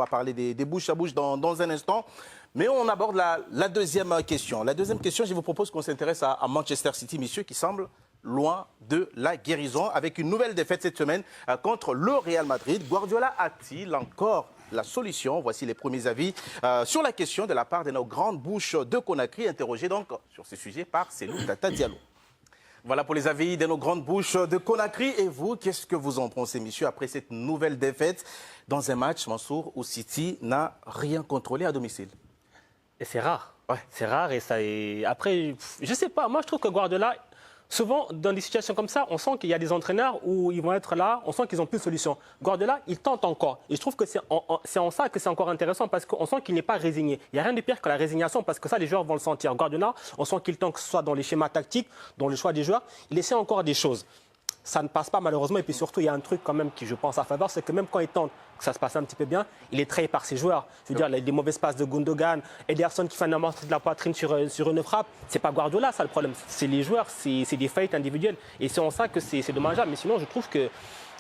On va parler des bouches à bouche dans un instant. Mais on aborde la deuxième question. La deuxième question, je vous propose qu'on s'intéresse à Manchester City, messieurs, qui semble loin de la guérison, avec une nouvelle défaite cette semaine contre le Real Madrid. Guardiola a-t-il encore la solution? Voici les premiers avis sur la question de la part de nos grandes bouches de Conakry, interrogées donc sur ce sujet par Cellou Tata Diallo. Voilà pour les avis de nos grandes bouches de Conakry. Et vous, qu'est-ce que vous en pensez, messieurs, après cette nouvelle défaite dans un match, Mansour, où City n'a rien contrôlé à domicile? Et c'est rare. Ouais. C'est rare et ça est... Après, je sais pas, moi je trouve que Guardiola, souvent dans des situations comme ça, on sent qu'il y a des entraîneurs où ils vont être là, on sent qu'ils n'ont plus de solution. Guardiola, il tente encore. Et je trouve que c'est en ça que c'est encore intéressant parce qu'on sent qu'il n'est pas résigné. Il n'y a rien de pire que la résignation parce que ça, les joueurs vont le sentir. Guardiola, on sent qu'il tente que ce soit dans les schémas tactiques, dans le choix des joueurs, il essaie encore des choses. Ça ne passe pas malheureusement et puis surtout il y a un truc quand même qui je pense à faveur, c'est que même quand il tente que ça se passe un petit peu bien, il est trahi par ses joueurs. Je veux dire, les mauvaises passes de Gundogan, Ederson qui fait un morceau de la poitrine sur une frappe, c'est pas Guardiola ça le problème, c'est les joueurs, c'est des faillites individuelles et c'est en ça que c'est dommageable. Mais sinon je trouve que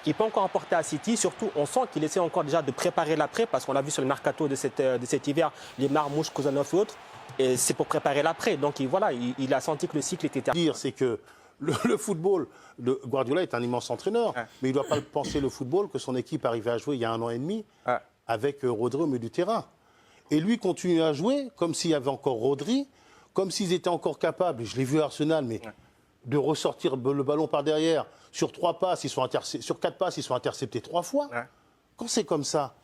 il peut encore apporter à City, surtout on sent qu'il essaie encore déjà de préparer l'après parce qu'on l'a vu sur le mercato de cet hiver, les Marmouche, Kozanov et autres, et c'est pour préparer l'après. Donc voilà, il a senti que le cycle était terminé. C'est que le football, Guardiola est un immense entraîneur, mais il ne doit pas penser le football que son équipe arrivait à jouer il y a 1 an et demi avec Rodri au milieu du terrain. Et lui continue à jouer comme s'il y avait encore Rodri, comme s'ils étaient encore capables, je l'ai vu à Arsenal, mais de ressortir le ballon par derrière. Sur 4 passes, ils sont interceptés 3 fois. Quand c'est comme ça,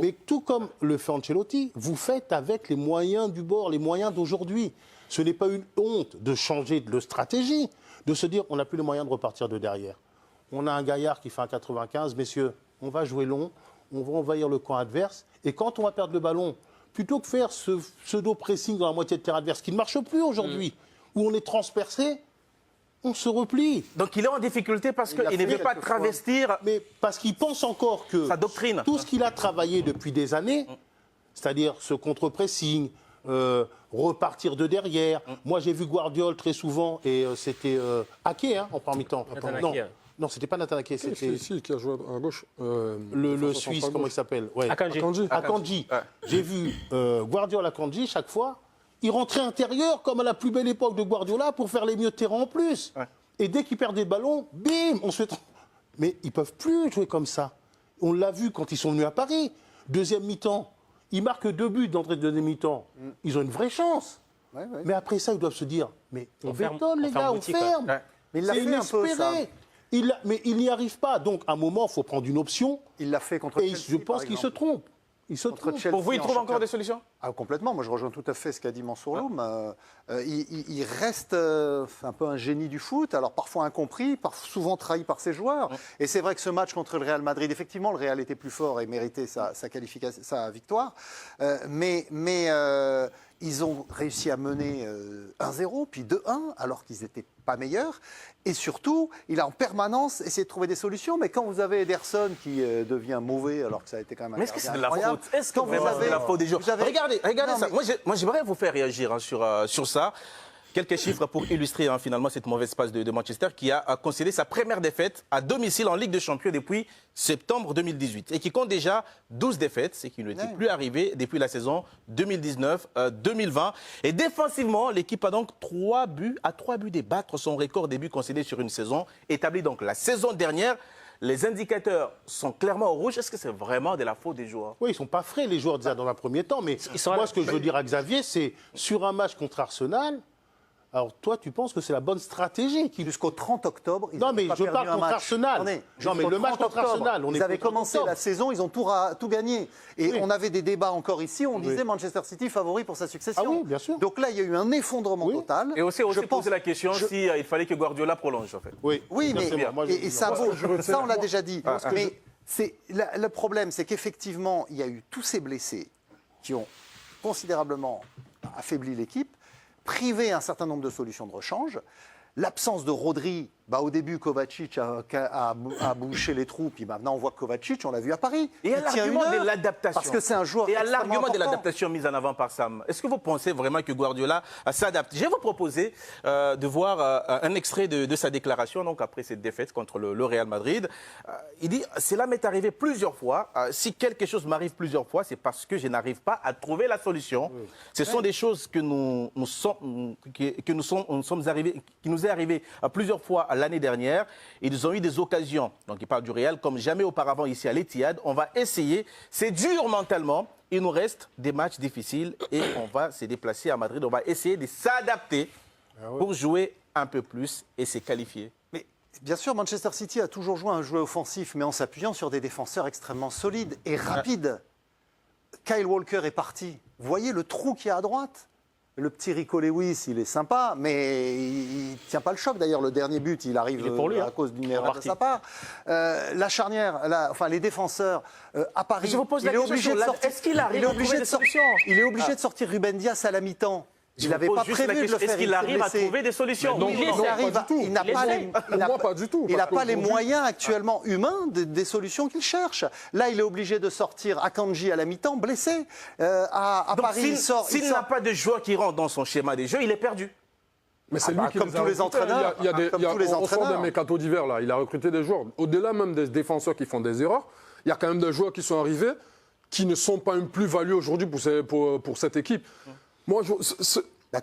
mais tout comme le fait Ancelotti, vous faites avec les moyens du bord, les moyens d'aujourd'hui. Ce n'est pas une honte de changer de stratégie, de se dire on n'a plus les moyens de repartir de derrière. On a un gaillard qui fait un 95, messieurs, on va jouer long, on va envahir le camp adverse, et quand on va perdre le ballon, plutôt que faire ce pseudo-pressing dans la moitié de terrain adverse, qui ne marche plus aujourd'hui, où on est transpercé, on se replie. Donc il est en difficulté parce qu'il ne veut pas travestir... Mais parce qu'il pense encore que sa doctrine. Tout ce qu'il a travaillé depuis des années, c'est-à-dire ce contre-pressing, repartir de derrière. Moi, j'ai vu Guardiola très souvent, et c'était Ake en premier temps. Non, c'était pas Nathan Ake, c'était... Ici, qui a joué à gauche. Le Suisse, comment il s'appelle? Akanji. J'ai vu Guardiola Akanji, chaque fois, il rentrait intérieur, comme à la plus belle époque de Guardiola, pour faire les mieux de terrain en plus. Et dès qu'il perdait le ballon, bim, on se fait... Mais ils ne peuvent plus jouer comme ça. On l'a vu quand ils sont venus à Paris. Deuxième mi-temps, ils marquent 2 buts d'entrée de deuxième mi-temps. Ils ont une vraie chance. Mais après ça, ils doivent se dire, mais on bétonne les gars, on ferme. Mais il l'a fait un peu, ça. Mais il n'y arrive pas. Donc, à un moment, il faut prendre une option. Il l'a fait contre Chelsea, je pense qu'il se trompe. Pour vous, il trouve encore des solutions? Complètement. Moi, je rejoins tout à fait ce qu'a dit Mansour Loum. Il reste un peu un génie du foot, alors parfois incompris, souvent trahi par ses joueurs. Et c'est vrai que ce match contre le Real Madrid, effectivement, le Real était plus fort et méritait sa victoire. Mais ils ont réussi à mener 1-0, puis 2-1, alors qu'ils n'étaient pas meilleurs. Et surtout, il a en permanence essayé de trouver des solutions. Mais quand vous avez Ederson qui devient mauvais, alors que ça a été quand même un est-ce que c'est de la incroyable, faute? Est-ce que c'est de la faute des joueurs? Regardez ça. Moi, j'aimerais vous faire réagir sur ça. Quelques chiffres pour illustrer finalement cette mauvaise passe de Manchester qui a concédé sa première défaite à domicile en Ligue des Champions depuis septembre 2018 et qui compte déjà 12 défaites, ce qui n'était plus arrivé depuis la saison 2019-2020. Et défensivement, l'équipe a donc 3 buts des battre son record des buts concédés sur une saison établi donc la saison dernière. Les indicateurs sont clairement au rouge. Est-ce que c'est vraiment de la faute des joueurs? Oui, ils ne sont pas frais, les joueurs, déjà, dans un premier temps. Mais moi, ce que je veux dire à Xavier, c'est sur un match contre Arsenal, alors toi, tu penses que c'est la bonne stratégie Jusqu'au 30 octobre, ils Non, mais pas je perdu parle un contre match. Arsenal. Non, mais le match contre Arsenal, ils avaient commencé la saison, ils ont tout gagné. Et on avait des débats encore ici, on disait Manchester City favori pour sa succession. Ah oui, bien sûr. Donc là, il y a eu un effondrement total. Et aussi poser la question s'il fallait que Guardiola prolonge, en fait. Oui, mais ça on l'a déjà dit. Mais le problème, c'est qu'effectivement, il y a eu tous ces blessés qui ont considérablement affaibli l'équipe, privé un certain nombre de solutions de rechange. L'absence de Rodri Au début, Kovacic a bouché les trous, puis maintenant on voit Kovacic, on l'a vu à Paris. Et à l'argument de l'adaptation. Parce que c'est un joueur Et à extrêmement l'argument de important. l'adaptation mise en avant par Sam, est-ce que vous pensez vraiment que Guardiola s'adapte? Je vais vous proposer de voir un extrait de sa déclaration, donc après cette défaite contre le Real Madrid. Il dit « Cela m'est arrivé plusieurs fois. Si quelque chose m'arrive plusieurs fois, c'est parce que je n'arrive pas à trouver la solution. Ce sont des choses qui nous est arrivé plusieurs fois l'année dernière. Ils ont eu des occasions, donc il parle du Real, comme jamais auparavant ici à l'Etihad. On va essayer. C'est dur mentalement. Il nous reste des matchs difficiles et on va se déplacer à Madrid. On va essayer de s'adapter pour jouer un peu plus et se qualifier. » Mais bien sûr, Manchester City a toujours joué un jeu offensif, mais en s'appuyant sur des défenseurs extrêmement solides et rapides. Kyle Walker est parti. Vous voyez le trou qu'il y a à droite? Le petit Rico Lewis, il est sympa, mais il ne tient pas le choc. D'ailleurs, le dernier but, il arrive pour lui, à cause d'une erreur de sa part. La charnière, les défenseurs, à Paris, Je vous pose la il est question obligé de sur sortir. est-ce qu'il arrive à trouver des solutions? Il est obligé de sortir Ruben Dias à la mi-temps. Il n'avait pas prévu de le faire. Est-ce qu'il arrive à trouver des solutions? Non, Oui, non, non. Il n'a pas les, Pour moi, pas du tout. il n'a parce pas les qu'aujourd'hui- moyens actuellement humains des solutions qu'il cherche. Là, il est obligé de sortir Akanji à la mi-temps, blessé. À Donc, Paris, il sort. s'il n'a pas de joueur qui rentre dans son schéma des jeux, il est perdu. Mais c'est Ah lui qui comme les a tous les recrutés. entraîneurs. Il y a des, Comme il y a- tous les on sort entraîneurs. d'un mercato d'hiver, là. Il a recruté des joueurs. Au-delà même des défenseurs qui font des erreurs, il y a quand même des joueurs qui sont arrivés qui ne sont pas une plus-value aujourd'hui pour cette équipe. Moi,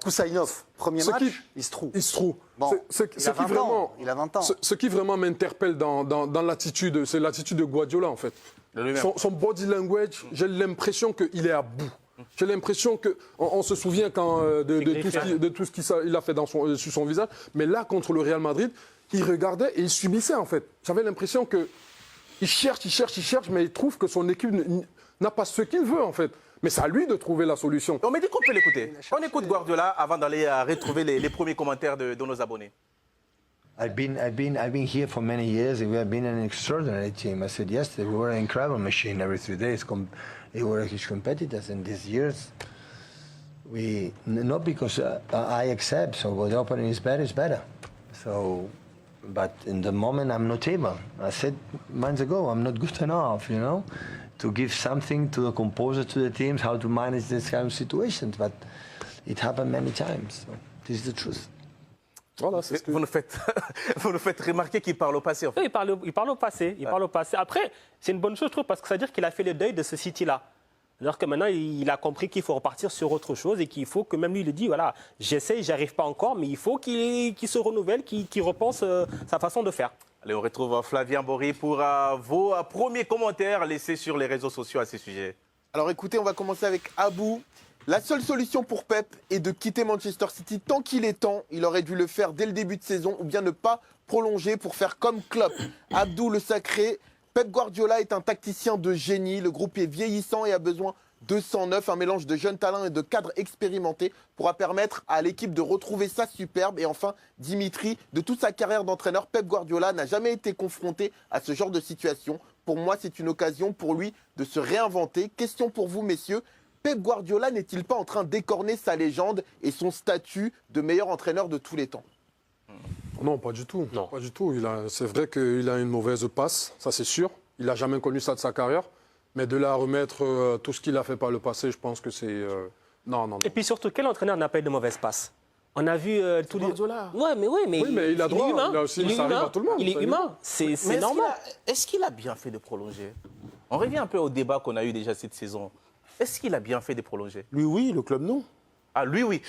Koussainov, premier Ce match, qui- il se trouve. il se trouve. Bon, il a 20 ans, il a 20 ans. Ce qui vraiment m'interpelle dans l'attitude, c'est l'attitude de Guardiola, en fait. Son body language, j'ai l'impression qu'il est à bout. J'ai l'impression on se souvient de tout ce qu'il a fait sur son visage. Mais là, contre le Real Madrid, il regardait et il subissait, en fait. J'avais l'impression qu'il cherche, mais il trouve que son équipe n'a pas ce qu'il veut, en fait. Mais c'est à lui de trouver la solution. On m'a dit qu'on peut l'écouter. On écoute Guardiola avant d'aller retrouver les premiers commentaires de nos abonnés. I've been here for many years, and we have been an extraordinary team. I said yesterday we were an incredible machine every 3 days. We were huge competitors, and these years not because I accept. So what the opponent is better. So, but in the moment I'm not able. I said months ago I'm not good enough, to give something to the composer, to the teams, how to manage this kind of situations. But it happened many times. So this is the truth. Voilà, c'est ce que... Vous nous faites remarquer qu'il parle au passé. En fait. Oui, il parle au passé. Il parle au passé. Après, c'est une bonne chose, je trouve, parce que ça veut dire qu'il a fait le deuil de ce City-là. Alors que maintenant, il a compris qu'il faut repartir sur autre chose et qu'il faut que même lui, il dit, voilà, j'essaye, j'arrive pas encore, mais il faut qu'il se renouvelle, qu'il repense sa façon de faire. Allez, on retrouve Flavien Bory pour vos premiers commentaires laissés sur les réseaux sociaux à ce sujet. Alors écoutez, on va commencer avec Abou. La seule solution pour Pep est de quitter Manchester City tant qu'il est temps. Il aurait dû le faire dès le début de saison ou bien ne pas prolonger pour faire comme Klopp. Abdou le sacré. Pep Guardiola est un tacticien de génie. Le groupe est vieillissant et a besoin de 109. Un mélange de jeunes talents et de cadres expérimentés pourra permettre à l'équipe de retrouver sa superbe. Et enfin, Dimitri, de toute sa carrière d'entraîneur, Pep Guardiola n'a jamais été confronté à ce genre de situation. Pour moi, c'est une occasion pour lui de se réinventer. Question pour vous, messieurs. Pep Guardiola n'est-il pas en train d'écorner sa légende et son statut de meilleur entraîneur de tous les temps? Non, pas du tout. Non. Pas du tout. C'est vrai qu'il a une mauvaise passe, ça c'est sûr. Il n'a jamais connu ça de sa carrière. Mais de là à remettre tout ce qu'il a fait par le passé, je pense que c'est... Non. Et puis surtout, quel entraîneur n'a pas eu de mauvaise passe? On a vu tous les... Guardiola. Ouais, mais il a droit. est humain. Il a aussi- Il est ça arrive humain. à tout le monde, Il est ça humain. arrive. C'est Mais normal. est-ce qu'il a bien fait de prolonger? On revient un peu au débat qu'on a eu déjà cette saison. Est-ce qu'il a bien fait de prolonger? Lui, oui, le club, non. Ah, lui, oui.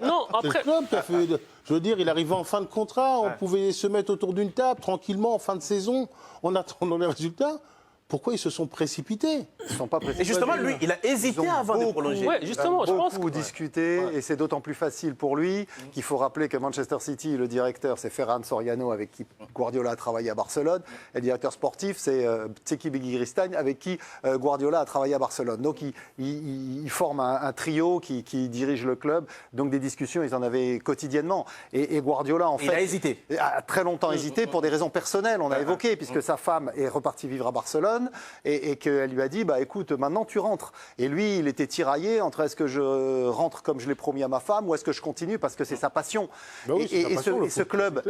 Non, C'est le après... club qui a fait. Je veux dire, il arrivait en fin de contrat, on pouvait se mettre autour d'une table tranquillement en fin de saison, en attendant les résultats. Pourquoi ils se sont précipités? Ils ne sont pas précis. Et justement, lui, il a hésité avant de prolonger. Ouais, justement, je pense que... beaucoup discuté et c'est d'autant plus facile pour lui qu'il faut rappeler que Manchester City, le directeur, c'est Ferran Soriano avec qui Guardiola a travaillé à Barcelone et le directeur sportif, c'est Txiki Begiristain avec qui Guardiola a travaillé à Barcelone. Donc ils forment un trio qui dirige le club. Donc des discussions, ils en avaient quotidiennement. Et Guardiola, en fait, Il a hésité. a très longtemps hésité pour des raisons personnelles, on a évoqué, puisque sa femme est repartie vivre à Barcelone. Barcelone et qu'elle lui a dit bah, écoute, maintenant tu rentres. Et lui, il était tiraillé entre est-ce que je rentre comme je l'ai promis à ma femme ou est-ce que je continue parce que c'est sa passion. Bah oui, c'est sa passion, ce club,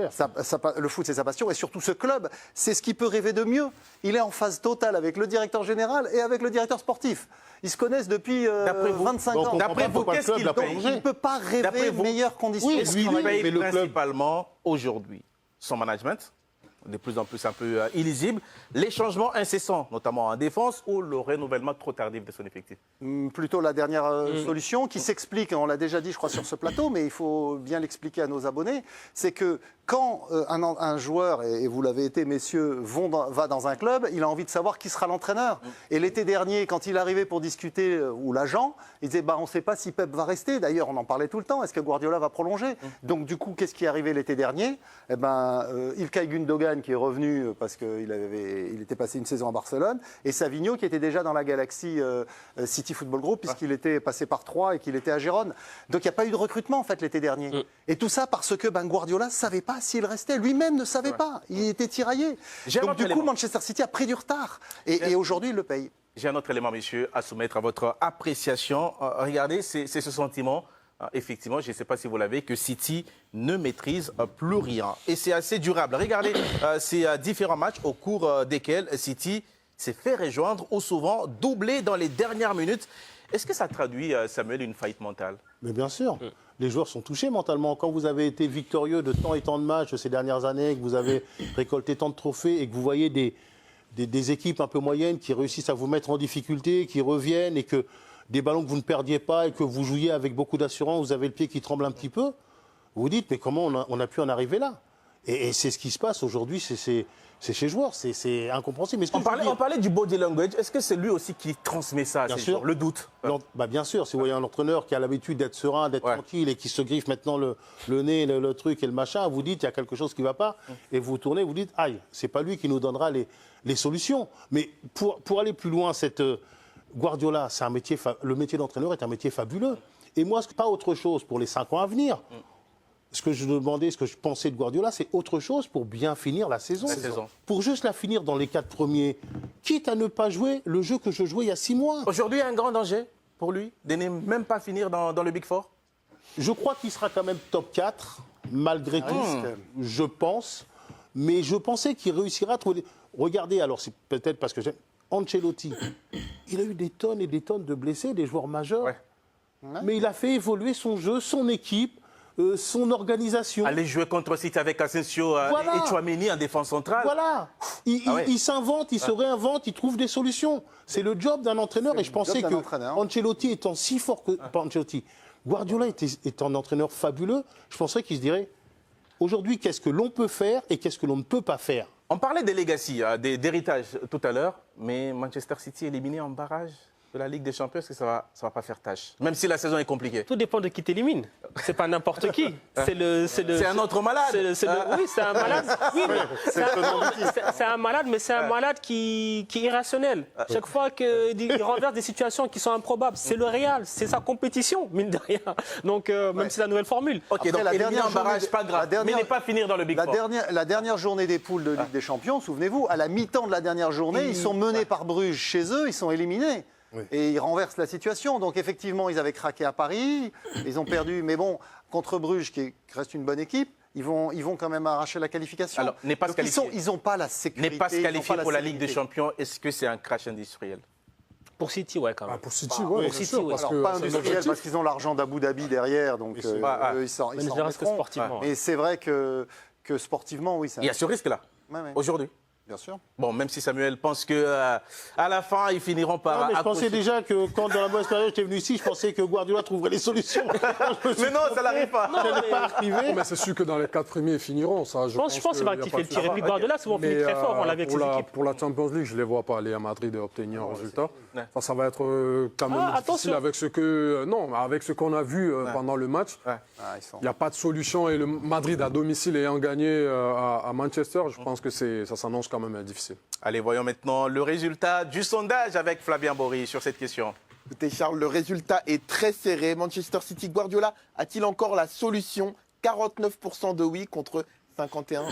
le foot, c'est sa passion. Et surtout, ce club, c'est ce qu'il peut rêver de mieux. Il est en phase totale avec le directeur général et avec le directeur sportif. Ils se connaissent depuis 25 ans. D'après vous, qu'est-ce qu'il paye? Il ne peut pas rêver de meilleures conditions. Oui, Qu'est-ce qu'il paye principalement aujourd'hui? Son management, de plus en plus un peu illisible, les changements incessants, notamment en défense, ou le renouvellement trop tardif de son effectif? Plutôt la dernière solution qui s'explique, on l'a déjà dit je crois sur ce plateau, mais il faut bien l'expliquer à nos abonnés, c'est que quand un joueur, et vous l'avez été messieurs, va dans un club, il a envie de savoir qui sera l'entraîneur. Et l'été dernier, quand il arrivait pour discuter, ou l'agent, il disait bah, on ne sait pas si Pep va rester, d'ailleurs on en parlait tout le temps, est-ce que Guardiola va prolonger? Donc du coup, qu'est-ce qui est arrivé l'été dernier? Eh ben, Ilkay Gundogan qui est revenu parce qu'il était passé une saison à Barcelone, et Savigno qui était déjà dans la Galaxy City Football Group, puisqu'il était passé par Troyes et qu'il était à Gérone. Donc il n'y a pas eu de recrutement en fait l'été dernier. Et tout ça parce que Guardiola ne savait pas s'il restait. Lui-même ne savait pas. Il était tiraillé. Donc du coup, Manchester City a pris du retard. Et aujourd'hui, il le paye. J'ai un autre élément, messieurs, à soumettre à votre appréciation. Regardez, c'est ce sentiment, effectivement, je ne sais pas si vous l'avez, que City ne maîtrise plus rien. Et c'est assez durable. Regardez ces différents matchs au cours desquels City s'est fait rejoindre ou souvent doublé dans les dernières minutes. Est-ce que ça traduit, Samuel, une faillite mentale? Mais bien sûr. Les joueurs sont touchés mentalement. Quand vous avez été victorieux de tant et tant de matchs ces dernières années, que vous avez récolté tant de trophées et que vous voyez des équipes un peu moyennes qui réussissent à vous mettre en difficulté, qui reviennent et que des ballons que vous ne perdiez pas et que vous jouiez avec beaucoup d'assurance, vous avez le pied qui tremble un petit peu, vous vous dites mais comment on a pu en arriver là? Et c'est ce qui se passe aujourd'hui, c'est chez les joueurs, c'est incompréhensible. Mais On parlait du body language. Est-ce que c'est lui aussi qui transmet ça à ses joueurs, le doute? Bah bien sûr, si vous voyez un entraîneur qui a l'habitude d'être serein, d'être tranquille et qui se griffe maintenant le nez, le truc et le machin, vous dites il y a quelque chose qui ne va pas et vous tournez, vous dites aïe, c'est pas lui qui nous donnera les solutions. Mais pour aller plus loin, Guardiola, c'est un métier, le métier d'entraîneur est un métier fabuleux. Et moi, pas autre chose pour les 5 ans à venir. Ce que je demandais, ce que je pensais de Guardiola, c'est autre chose pour bien finir la saison. Pour juste la finir dans les 4 premiers, quitte à ne pas jouer le jeu que je jouais il y a 6 mois. Aujourd'hui, il y a un grand danger pour lui de ne même pas finir dans le Big Four? Je crois qu'il sera quand même top 4, malgré tout, je pense. Mais je pensais qu'il réussirait à trouver... Regardez, alors c'est peut-être parce que j'aime... Ancelotti, il a eu des tonnes et des tonnes de blessés, des joueurs majeurs. Mais il a fait évoluer son jeu, son équipe, son organisation. Aller jouer contre City avec Asensio et Tchouaméni en défense centrale. Voilà. Il s'invente, il se réinvente, il trouve des solutions. C'est le job d'un entraîneur. Et je pensais que Ancelotti étant si fort que... Pas Ancelotti. Guardiola est un entraîneur fabuleux. Je penserais qu'il se dirait, aujourd'hui, qu'est-ce que l'on peut faire et qu'est-ce que l'on ne peut pas faire? On parlait des legacy, d'héritage tout à l'heure, mais Manchester City éliminé en barrage de la Ligue des Champions, est-ce que ça va pas faire tâche? Même si la saison est compliquée. Tout dépend de qui t'élimine. C'est pas n'importe qui. C'est un autre malade. Oui, c'est un malade. Oui, c'est un malade, mais c'est un malade qui est irrationnel. Chaque fois qu'il renverse des situations qui sont improbables, c'est le Real, c'est sa compétition, mine de rien. Donc, même si c'est la nouvelle formule. Ok, donc la dernière barrage, pas grave, mais ne pas finir dans le Big Four. La dernière journée des poules de Ligue des Champions, souvenez-vous, à la mi-temps de la dernière journée, ils sont menés par Bruges chez eux, ils sont éliminés. Et ils renversent la situation. Donc effectivement, ils avaient craqué à Paris, ils ont perdu. Mais bon, contre Bruges, qui reste une bonne équipe, ils vont quand même arracher la qualification. Alors, n'est pas se qualifier. Ils n'ont pas la sécurité. N'est pas se qualifier pour la Ligue des Champions, est-ce que c'est un crash industriel? Pour City, ouais, quand même. Pour City, oui. Alors, pas industriel, parce qu'ils ont l'argent d'Abu Dhabi derrière, donc ils s'en remettront. Mais c'est vrai que sportivement, oui. Il y a ce risque-là, aujourd'hui. Bien sûr. Bon, même si Samuel pense que à la fin, ils finiront par... mais je pensais déjà que quand dans la mauvaise période j'étais venu ici, je pensais que Guardiola trouverait les solutions. Mais non, ça n'arrive pas. Ça n'est pas arrivé. Mais c'est sûr que dans les 4 premiers, ils finiront. Ça, je pense que c'est pas qui fait le tir. Et puis Guardiola, souvent, finit très fort. On l'avait avec ses équipes. Pour la Champions League, je ne les vois pas aller à Madrid et obtenir un résultat. Ça va être quand même difficile avec ce qu'on a vu pendant le match. Il n'y a pas de solution. Et le Madrid à domicile ayant gagné à Manchester, je pense que ça s'annonce quand même difficile. Allez, voyons maintenant le résultat du sondage avec Flavien Bory sur cette question. Écoutez Charles, le résultat est très serré. Manchester City, Guardiola a-t-il encore la solution? 49% de oui contre 51%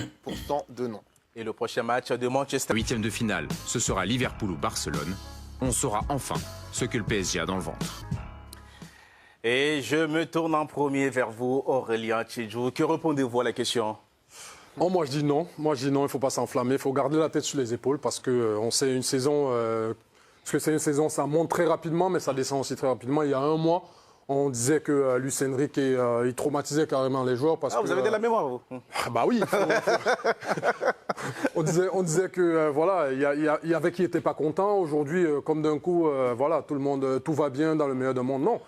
de non. Et le prochain match de Manchester. Huitième de finale, ce sera Liverpool ou Barcelone. On saura enfin ce que le PSG a dans le ventre. Et je me tourne en premier vers vous, Aurélien Tchidjou. Que répondez-vous à la question? Oh, moi je dis non. Moi je dis non, il ne faut pas s'enflammer. Il faut garder la tête sur les épaules parce que on sait une saison. Parce que c'est une saison, ça monte très rapidement, mais ça descend aussi très rapidement. Il y a un mois, on disait que Luis Enrique il traumatisait carrément les joueurs parce que. Vous avez de la mémoire, vous. Bah oui. on disait que voilà, il y avait qui n'était pas content. Aujourd'hui, comme d'un coup, voilà, tout le monde, tout va bien dans le meilleur des mondes. Non.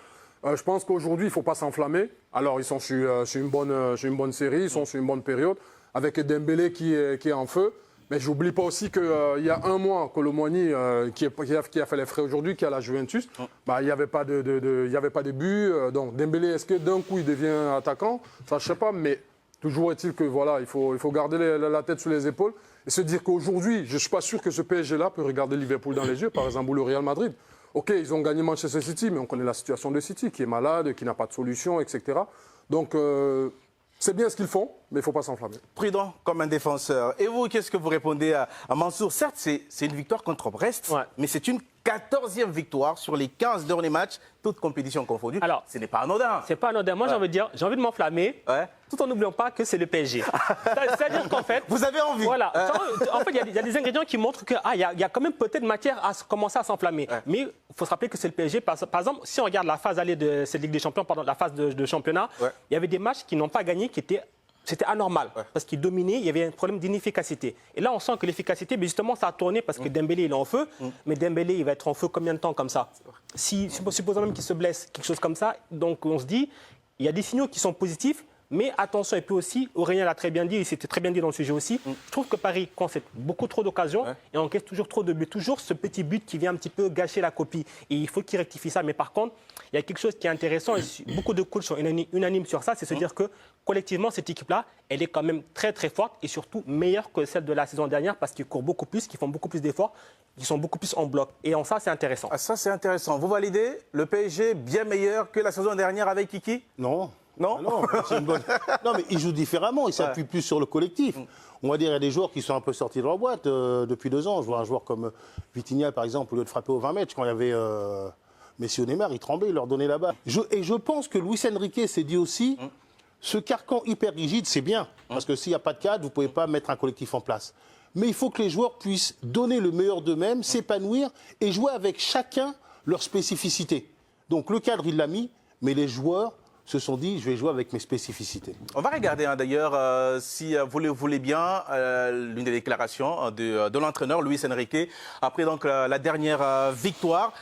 Je pense qu'aujourd'hui, il ne faut pas s'enflammer. Alors, ils sont sur une bonne série, ils sont sur une bonne période, avec Dembélé qui est en feu. Mais je n'oublie pas aussi qu'il y a un mois, Colomboigny, qui a fait les frais aujourd'hui, qui est à la Juventus, il n'y avait pas de but. Donc, Dembélé, est-ce que d'un coup, il devient attaquant? Ça, je ne sais pas, mais toujours est-il que voilà, il faut garder la tête sur les épaules et se dire qu'aujourd'hui, je ne suis pas sûr que ce PSG-là peut regarder Liverpool dans les yeux, par exemple, ou le Real Madrid. OK, ils ont gagné Manchester City, mais on connaît la situation de City, qui est malade, qui n'a pas de solution, etc. Donc, c'est bien ce qu'ils font, mais il ne faut pas s'enflammer. Prudent comme un défenseur. Et vous, qu'est-ce que vous répondez à Mansour? Certes, c'est une victoire contre Brest, mais c'est une 14e victoire sur les 15 derniers matchs, toutes compétitions confondues. Alors, ce n'est pas anodin. C'est pas anodin. Moi, j'ai envie de m'enflammer, tout en n'oubliant pas que c'est le PSG. C'est-à-dire qu'en fait... Vous avez envie. Voilà. En fait, il y a des ingrédients qui montrent qu'il y a quand même peut-être matière à commencer à s'enflammer. Mais il faut se rappeler que c'est le PSG. Par exemple, si on regarde la phase allée de cette Ligue des Champions, pendant la phase de championnat, il y avait des matchs qui n'ont pas gagné, c'était anormal, parce qu'il dominait, il y avait un problème d'inefficacité. Et là, on sent que l'efficacité, justement, ça a tourné parce que Dembélé, il est en feu. Mais Dembélé, il va être en feu combien de temps comme ça? Supposons même qu'il se blesse, quelque chose comme ça. Donc, on se dit, il y a des signaux qui sont positifs. Mais attention, et puis aussi, Aurélien l'a très bien dit, et c'était très bien dit dans le sujet aussi, je trouve que Paris concède beaucoup trop d'occasions et encaisse toujours trop de buts. Toujours ce petit but qui vient un petit peu gâcher la copie. Et il faut qu'il rectifie ça. Mais par contre, il y a quelque chose qui est intéressant, et beaucoup de coachs sont unanimes sur ça, c'est se dire que collectivement, cette équipe-là, elle est quand même très très forte et surtout meilleure que celle de la saison dernière parce qu'ils courent beaucoup plus, qu'ils font beaucoup plus d'efforts, qu'ils sont beaucoup plus en bloc. Et en ça, c'est intéressant. Ah, ça, c'est intéressant. Vous validez le PSG bien meilleur que la saison dernière avec Kiki? Non. Non, non, c'est une bonne... non, mais il joue différemment, il s'appuie plus sur le collectif. On va dire qu'il y a des joueurs qui sont un peu sortis de leur boîte depuis 2 ans. Je vois un joueur comme Vitinha, par exemple, au lieu de frapper aux 20 mètres, quand il y avait Messi ou Neymar, il tremblait, il leur donnait la balle. Et je pense que Luis Enrique s'est dit aussi, ce carcan hyper rigide, c'est bien. Parce que s'il n'y a pas de cadre, vous ne pouvez pas mettre un collectif en place. Mais il faut que les joueurs puissent donner le meilleur d'eux-mêmes, s'épanouir et jouer avec chacun leur spécificité. Donc le cadre, il l'a mis, mais les joueurs se sont dit, je vais jouer avec mes spécificités. On va regarder d'ailleurs, si vous le voulez bien, l'une des déclarations de l'entraîneur Luis Enrique, après donc, la dernière victoire.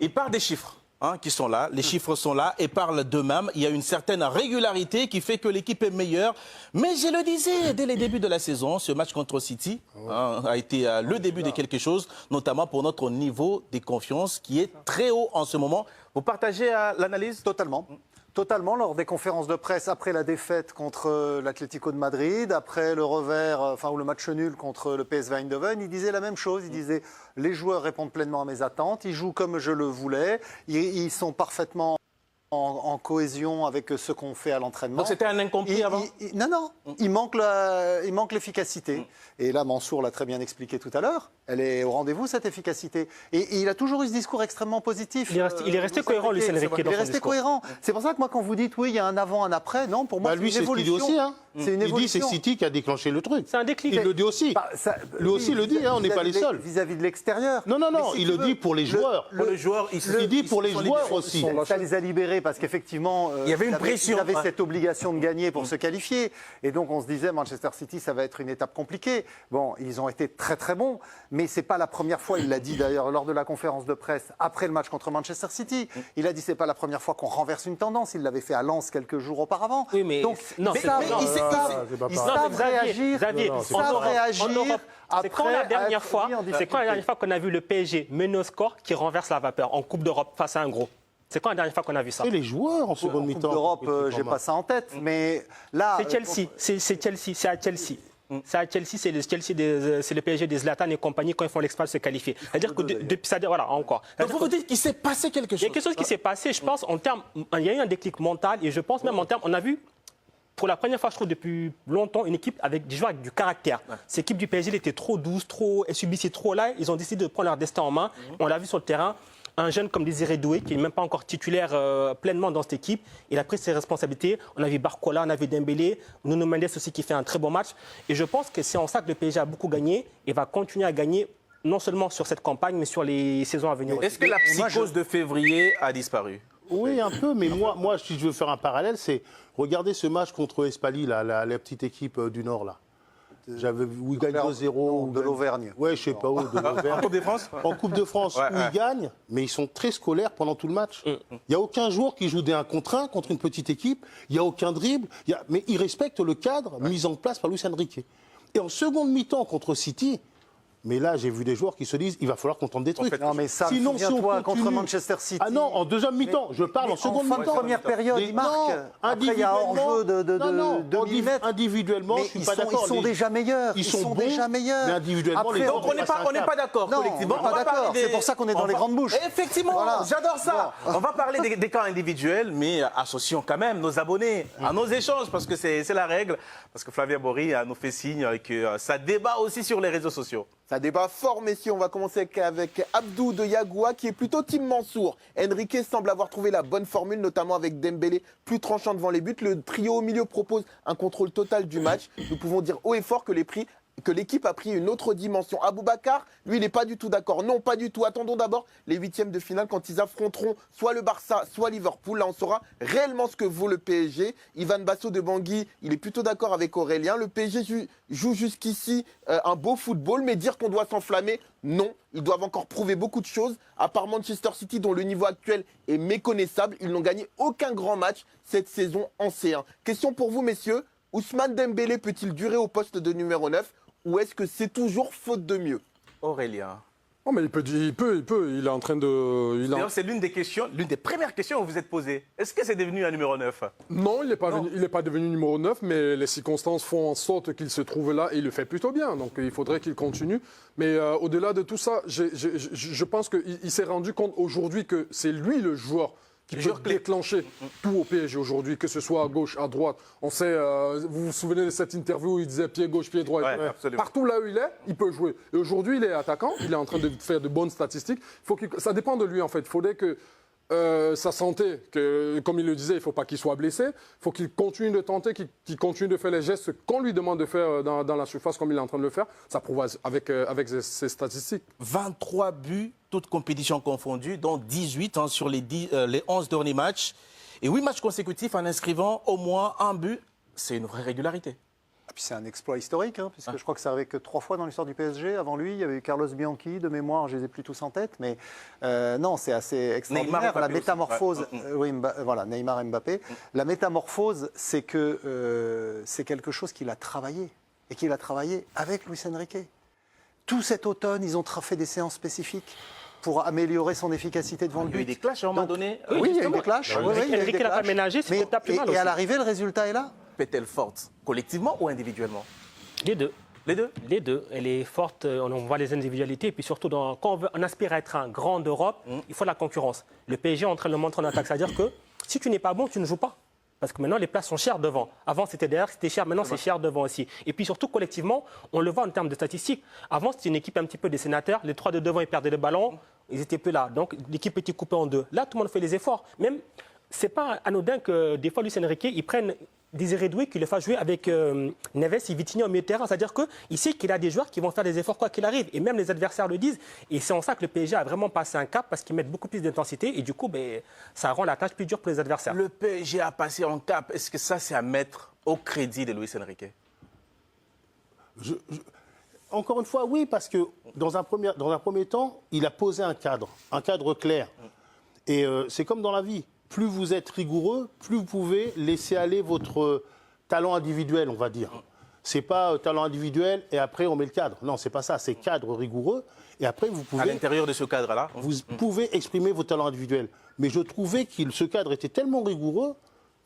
Il parle des chiffres qui sont là, les chiffres sont là et parlent d'eux-mêmes. Il y a une certaine régularité qui fait que l'équipe est meilleure. Mais je le disais, dès les débuts de la saison, ce match contre City a été le début de quelque chose, notamment pour notre niveau de confiance qui est très haut en ce moment. Vous partagez l'analyse? Totalement. Totalement, lors des conférences de presse après la défaite contre l'Atlético de Madrid, après le revers, ou le match nul contre le PSV Eindhoven, il disait la même chose. Il disait les joueurs répondent pleinement à mes attentes, ils jouent comme je le voulais, ils sont parfaitement en cohésion avec ce qu'on fait à l'entraînement. Donc c'était un incompris avant? Non, il manque l'efficacité. Et là, Mansour l'a très bien expliqué tout à l'heure. Elle est au rendez-vous, cette efficacité. Et il a toujours eu ce discours extrêmement positif. Il est resté cohérent, Luis Enrique. Il est resté cohérent. C'est pour ça que moi, quand vous dites, oui, il y a un avant, un après, non, pour moi, c'est une évolution. Lui, c'est ce qu'il dit aussi. C'est une évolution. Il dit c'est City qui a déclenché le truc. C'est un déclic. Il le dit aussi. Lui aussi le dit, on n'est pas les seuls. Vis-à-vis de l'extérieur. Non, il le dit pour les joueurs. Il dit pour les joueurs aussi. Ça les a libérés parce qu'effectivement, il y avait une pression. Ils avaient cette obligation de gagner pour se qualifier. Et donc, on se disait, Manchester City, ça va être une étape compliquée. Bon, ils ont été très, très bons. Mais ce n'est pas la première fois, il l'a dit d'ailleurs lors de la conférence de presse après le match contre Manchester City. Il a dit, ce n'est pas la première fois qu'on renverse une tendance. Il l'avait fait à Lens quelques jours auparavant. Oui, mais donc, ils savent réagir. C'est quand la dernière fois qu'on a vu le PSG mener au score qui renverse la vapeur en Coupe d'Europe face à un gros? C'est quand la dernière fois qu'on a vu ça? Et les joueurs en seconde mi-temps. En Coupe d'Europe, j'ai pas ça en tête, mais là... C'est Chelsea, c'est à Chelsea. C'est à Chelsea, c'est le PSG des Zlatan et compagnie quand ils font l'exploit de se qualifier. C'est-à-dire que depuis ça, voilà, encore. Donc vous dites qu'il s'est passé quelque chose. Il y a quelque chose qui s'est passé, je pense, en termes, il y a eu un déclic mental et je pense même en termes, on a vu pour la première fois, je trouve, depuis longtemps, une équipe avec des joueurs avec du caractère. Cette équipe du PSG, elle était trop douce, elle subissait trop là. Ils ont décidé de prendre leur destin en main. On l'a vu sur le terrain. Un jeune comme Désiré Doué, qui n'est même pas encore titulaire pleinement dans cette équipe, il a pris ses responsabilités. On a vu Barcola, on a vu Dembélé, Nuno Mendes aussi qui fait un très bon match. Et je pense que c'est en ça que le PSG a beaucoup gagné et va continuer à gagner, non seulement sur cette campagne, mais sur les saisons à venir. Est-ce que la psychose de février a disparu? Oui, un peu, mais moi, si je veux faire un parallèle, c'est regarder ce match contre Espali, la petite équipe du Nord, là. Où ils gagnent 2-0. De l'Auvergne. Ouais, je sais pas où, de l'Auvergne. En Coupe de France? En Coupe de France, où ils gagnent, mais ils sont très scolaires pendant tout le match. Il n'y a aucun joueur qui joue des 1 contre 1 contre une petite équipe. Il n'y a aucun dribble. Mais ils respectent le cadre mis en place par Luis Enrique. Et en seconde mi-temps contre City, mais là, j'ai vu des joueurs qui se disent il va falloir qu'on tente des trucs. Non, mais ça, sinon, si on souviens-toi, continue... contre Manchester City. Ah non, en deuxième mi-temps. Je parle en seconde mi-temps. En fin de première période, il marque. Après, il y a hors-jeu de millimètres. Individuellement, je ne suis pas d'accord. Ils sont déjà meilleurs. Ils sont bons, déjà meilleurs. mais individuellement, Après, les Donc on n'est pas d'accord collectivement. On n'est pas d'accord. C'est pour ça qu'on est dans les grandes bouches. Effectivement, j'adore ça. On va parler des cas individuels, mais associons quand même nos abonnés à nos échanges, parce que c'est la règle. Parce que Flavien Bory nous fait signe que ça débat aussi sur les réseaux sociaux. Ça débat fort, messieurs. On va commencer avec Abdou de Yagoua, qui est plutôt Team Mansour. Enrique semble avoir trouvé la bonne formule, notamment avec Dembélé plus tranchant devant les buts. Le trio au milieu propose un contrôle total du match. Nous pouvons dire haut et fort que l'équipe a pris une autre dimension. Aboubacar, lui, il n'est pas du tout d'accord. Non, pas du tout. Attendons d'abord les huitièmes de finale quand ils affronteront soit le Barça, soit Liverpool. Là, on saura réellement ce que vaut le PSG. Ivan Basso de Bangui, il est plutôt d'accord avec Aurélien. Le PSG joue jusqu'ici un beau football, mais dire qu'on doit s'enflammer, non. Ils doivent encore prouver beaucoup de choses. À part Manchester City, dont le niveau actuel est méconnaissable, ils n'ont gagné aucun grand match cette saison en C1. Question pour vous, messieurs. Ousmane Dembélé peut-il durer au poste de numéro 9 ou est-ce que c'est toujours faute de mieux? Aurélien. Non, mais il peut. Il est en train de. D'ailleurs, c'est l'une des premières questions que vous vous êtes posées. Est-ce que c'est devenu un numéro 9? Non, il n'est pas devenu numéro 9, mais les circonstances font en sorte qu'il se trouve là et il le fait plutôt bien. Donc il faudrait qu'il continue. Mais au-delà de tout ça, je pense qu'il s'est rendu compte aujourd'hui que c'est lui le joueur qui peut déclencher tout au PSG aujourd'hui, que ce soit à gauche, à droite. On sait, vous vous souvenez de cette interview où il disait pied gauche, pied droit. Ouais, partout là où il est, il peut jouer. Et aujourd'hui, il est attaquant, il est en train de faire de bonnes statistiques. Ça dépend de lui en fait. Il faudrait que sa santé, comme il le disait, il ne faut pas qu'il soit blessé. Il faut qu'il continue de tenter, qu'il continue de faire les gestes qu'on lui demande de faire dans la surface comme il est en train de le faire. Ça prouve avec ses statistiques. 23 buts, toutes compétitions confondues, dont 18 sur les 11 derniers matchs. Et 8 matchs consécutifs en inscrivant au moins un but. C'est une vraie régularité. Et puis c'est un exploit historique, puisque je crois que ça arrivait que 3 fois dans l'histoire du PSG. Avant lui, il y avait eu Carlos Bianchi, de mémoire, je ne les ai plus tous en tête. Mais non, c'est assez extraordinaire. Neymar, la métamorphose, ouais. Neymar, Mbappé. La métamorphose, c'est que c'est quelque chose qu'il a travaillé. Et qu'il a travaillé avec Luis Enrique. Tout cet automne, ils ont fait des séances spécifiques pour améliorer son efficacité devant le but. Il y a eu des clashs à un moment donné. Oui, il y a eu des clashs. Enrique l'a pas ménagé, c'était pas plus mal Et aussi. à l'arrivée, le résultat est là. Peut-elle forte, collectivement ou individuellement? Les deux. Les deux? Les deux. Elle est forte, on voit les individualités. Et puis surtout, quand on aspire à être un grand d'Europe, il faut de la concurrence. Le PSG est en train de le montrer en attaque. C'est-à-dire que si tu n'es pas bon, tu ne joues pas. Parce que maintenant, les places sont chères devant. Avant, c'était derrière, c'était cher. Maintenant, c'est cher devant aussi. Et puis surtout, collectivement, on le voit en termes de statistiques. Avant, c'était une équipe un petit peu des sénateurs. Les 3 de devant, ils perdaient le ballon. Ils n'étaient plus là. Donc, l'équipe était coupée en deux. Là, tout le monde fait les efforts. Même, c'est pas anodin que des fois, Luis Enrique, ils prennent Désiré Doué, qu'il le fasse jouer avec Neves et Vitinha au milieu de terrain. C'est-à-dire qu'il sait qu'il a des joueurs qui vont faire des efforts quoi qu'il arrive. Et même les adversaires le disent. Et c'est en ça que le PSG a vraiment passé un cap parce qu'ils mettent beaucoup plus d'intensité. Et du coup, ça rend la tâche plus dure pour les adversaires. Le PSG a passé un cap. Est-ce que ça, c'est à mettre au crédit de Luis Enrique? Encore une fois, oui, parce que dans un premier temps, il a posé un cadre clair. Et c'est comme dans la vie. Plus vous êtes rigoureux, plus vous pouvez laisser aller votre talent individuel, on va dire. C'est pas talent individuel et après on met le cadre. Non, c'est pas ça. C'est cadre rigoureux et après vous pouvez. À l'intérieur de ce cadre-là, vous pouvez exprimer vos talents individuels. Mais je trouvais que ce cadre était tellement rigoureux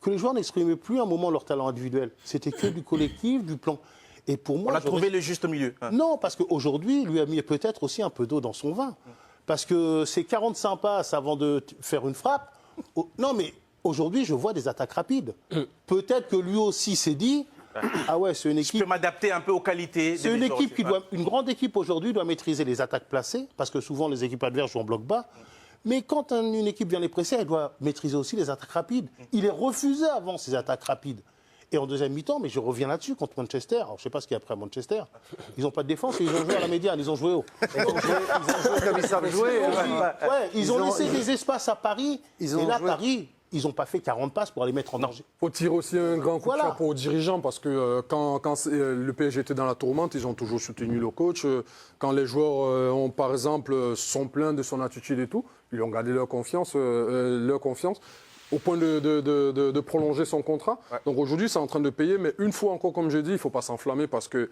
que les joueurs n'exprimaient plus à un moment leur talent individuel. C'était que du collectif, du plan. Et pour moi, on a trouvé le juste milieu. Non, parce qu'aujourd'hui, lui a mis peut-être aussi un peu d'eau dans son vin. Parce que c'est 45 passes avant de faire une frappe. Non, mais aujourd'hui, je vois des attaques rapides. Peut-être que lui aussi s'est dit, ah ouais, c'est une Je équipe... peux m'adapter un peu aux qualités. C'est une équipe qui doit, une grande équipe aujourd'hui doit maîtriser les attaques placées, parce que souvent les équipes adverses jouent en bloc bas. Mais quand une équipe vient les presser, elle doit maîtriser aussi les attaques rapides. Il est refusé avant ces attaques rapides. Et en deuxième mi-temps, mais je reviens là-dessus, contre Manchester, alors, je ne sais pas ce qu'il y a après à Manchester, ils n'ont pas de défense et ils ont joué à la médiane, ils ont joué haut. Ils ont joué comme ils savent jouer. Ouais, ils ont laissé des espaces à Paris, Ils ont et là, joué. Paris, ils n'ont pas fait 40 passes pour aller mettre en danger. Il faut tirer aussi un grand coup Voilà. de chapeau aux dirigeants parce que quand le PSG était dans la tourmente, ils ont toujours soutenu le coach. Quand les joueurs ont, par exemple, sont pleins de son attitude et tout, ils lui ont gardé leur confiance au point de prolonger son contrat. Ouais. Donc aujourd'hui, c'est en train de payer. Mais une fois encore, comme je dis, il ne faut pas s'enflammer parce qu'il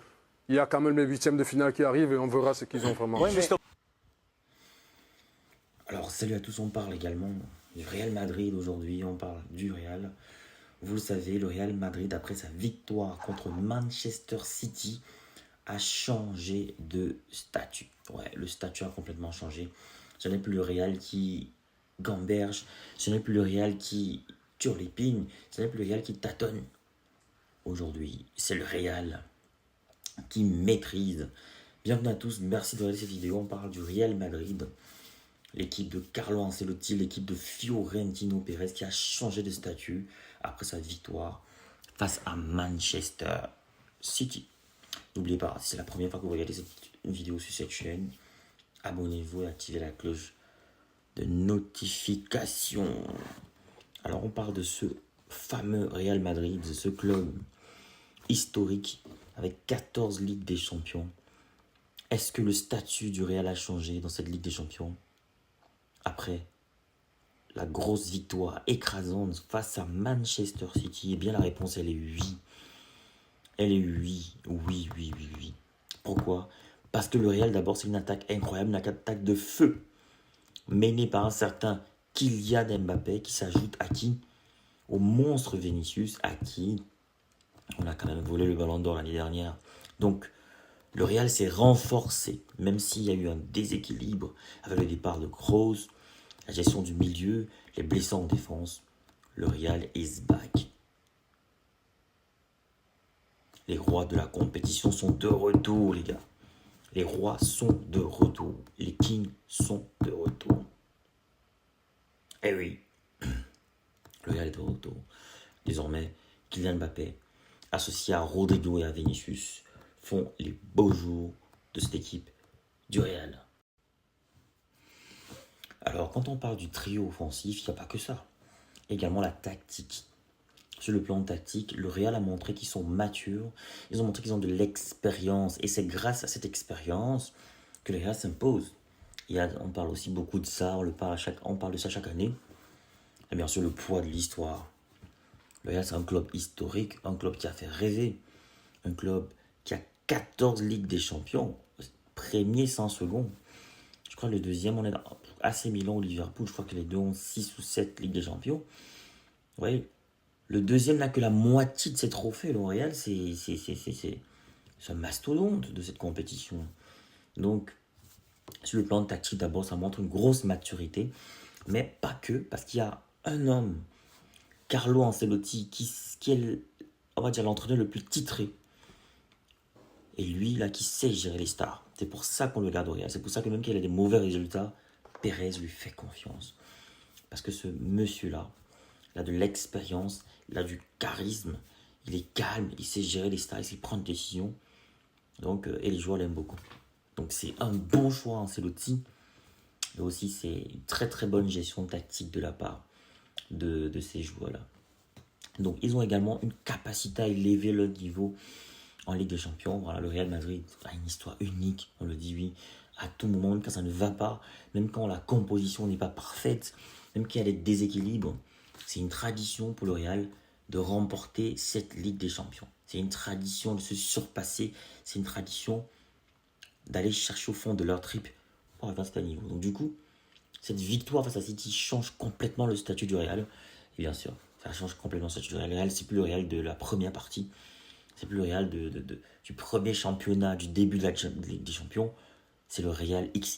y a quand même les huitièmes de finale qui arrivent et on verra ce qu'ils ont vraiment. Ouais, Alors, salut à tous, on parle également du Real Madrid aujourd'hui, on parle du Real. Vous le savez, le Real Madrid, après sa victoire contre Manchester City, a changé de statut. Ouais, le statut a complètement changé. Ce n'est plus le Real qui gamberge, ce n'est plus le Real qui turlupine, ce n'est plus le Real qui tâtonne. Aujourd'hui, c'est le Real qui maîtrise. Bienvenue à tous, merci de regarder cette vidéo. On parle du Real Madrid, l'équipe de Carlo Ancelotti, l'équipe de Florentino Pérez qui a changé de statut après sa victoire face à Manchester City. N'oubliez pas, si c'est la première fois que vous regardez cette vidéo sur cette chaîne, abonnez-vous et activez la cloche de notification. Alors on parle de ce fameux Real Madrid, de ce club historique avec 14 Ligues des Champions. Est-ce que le statut du Real a changé dans cette Ligue des Champions après la grosse victoire écrasante face à Manchester City? Eh bien la réponse elle est oui. Elle est oui. Pourquoi? Parce que le Real d'abord c'est une attaque incroyable, une attaque de feu menée par un certain Kylian Mbappé qui s'ajoute à qui? Au monstre Vinicius, à qui on a quand même volé le ballon d'or l'année dernière. Donc le Real s'est renforcé, même s'il y a eu un déséquilibre avec le départ de Kroos, la gestion du milieu, les blessés en défense. Le Real is back. Les rois de la compétition sont de retour, les gars. Les rois sont de retour. Les kings sont de retour. Eh oui, le Real est de retour. Désormais, Kylian Mbappé, associé à Rodrigo et à Vinicius, font les beaux jours de cette équipe du Real. Alors, quand on parle du trio offensif, il n'y a pas que ça. Également la tactique. Sur le plan tactique, le Real a montré qu'ils sont matures. Ils ont montré qu'ils ont de l'expérience. Et c'est grâce à cette expérience que le Real s'impose. On parle aussi beaucoup de ça. On parle de ça chaque année. Et bien sûr, le poids de l'histoire. Le Real, c'est un club historique. Un club qui a fait rêver. Un club qui a 14 Ligues des Champions. Premier sans second. Je crois que le deuxième, on est dans AC Milan ou Liverpool. Je crois que les deux ont 6 ou 7 Ligues des Champions. Vous voyez, le deuxième n'a que la moitié de ses trophées. Le Real, c'est un mastodonte de cette compétition. Donc, sur le plan tactique, d'abord, ça montre une grosse maturité. Mais pas que, parce qu'il y a un homme, Carlo Ancelotti, qui est, on va dire, l'entraîneur le plus titré. Et lui, là, qui sait gérer les stars. C'est pour ça qu'on le garde au Real. C'est pour ça que même qu'il a des mauvais résultats, Pérez lui fait confiance. Parce que ce monsieur-là, il a de l'expérience, il a du charisme, il est calme, il sait gérer les stars, il sait prendre des décisions. Donc, et les joueurs l'aiment beaucoup. Donc c'est un bon choix, Ancelotti. Mais aussi, c'est une très très bonne gestion tactique de la part de ces joueurs-là. Donc, ils ont également une capacité à élever leur niveau en Ligue des Champions. Voilà, le Real Madrid a une histoire unique, on le dit oui, à tout moment, même quand ça ne va pas, même quand la composition n'est pas parfaite, même qu'il y a des déséquilibres. C'est une tradition pour le Real de remporter cette Ligue des Champions. C'est une tradition de se surpasser, c'est une tradition d'aller chercher au fond de leur trip pour arriver à ce niveau. Donc du coup, cette victoire face à City change complètement le statut du Real. Et bien sûr, ça change complètement le statut du Real. Le Real, c'est plus le Real de la première partie. C'est plus le Real du premier championnat, du début de la Ligue des Champions. C'est le Real X